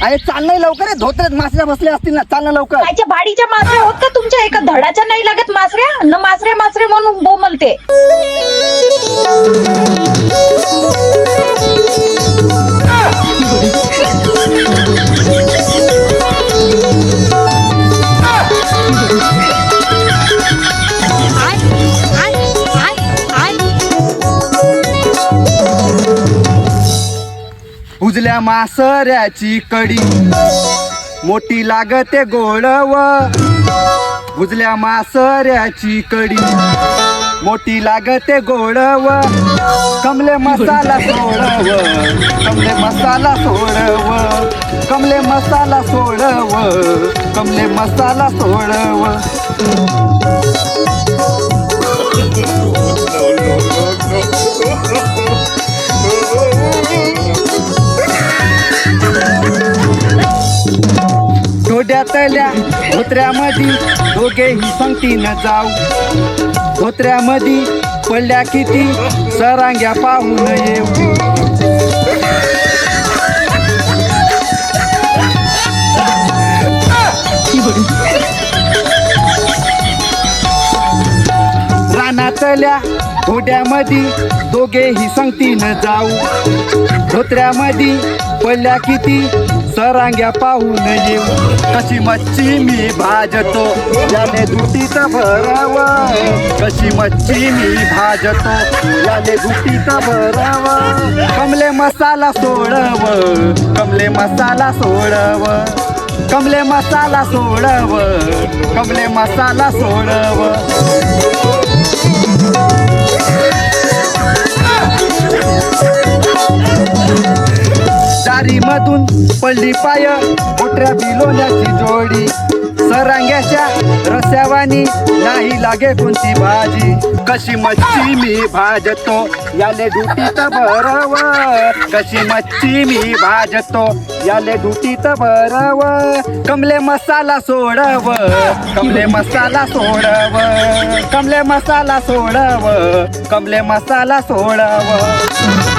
अरे चाल नाही लवकर रे, धोत्र्यात मासऱ्या बसल्या असतील ना, चाल ना लवकर. कायच्या भाडीच्या मासऱ्या होत का तुमच्या? एका धडाच्या नाही लागत मासऱ्या न, मासऱ्या मासरे म्हणून बोमलते. उजल्या मासऱ्याची कडी मोठी लागते गोडव, उजल्या मासऱ्याची कडी मोठी लागते गोडव. कमले मसाला सोडव, कमले मसाला सोडव, कमले मसाला सोडव, कमले मसाला सोडव. धोड्यातल्या धोत्र्यामध्ये दोघेही पंक्तीनं जाऊ, धोत्र्यामध्ये पडल्या किती सरांग्या पाहून येऊ. रानातल्या धोड्यामध्ये दोघेही संगतीनं जाऊ, धोत्र्यामध्ये पडल्या किती सरांग्या पाहून येऊ. कशी मच्छी मी भाजतो याने दुटीत भराव, कशी मच्छी मी भाजतो याने दुटीत भराव. कमले मसाला सोडव, कमले मसाला सोडव, कमले मसाला सोडव, कमले मसाला सोडव. दारी मधून पडली पाय मोठ्या बिलोण्याची जोडी, सरांग्याच्या रस्यावानी नाही लागे कोणती भाजी. कशी मच्छी मी भाजतो याले दुटीत भरव, कशी मच्छी मी भाजतो याले दुटीत भरव. कमले मसाला सोडव, कमले मसाला सोडव, कमले मसाला सोडव, कमले मसाला सोडव.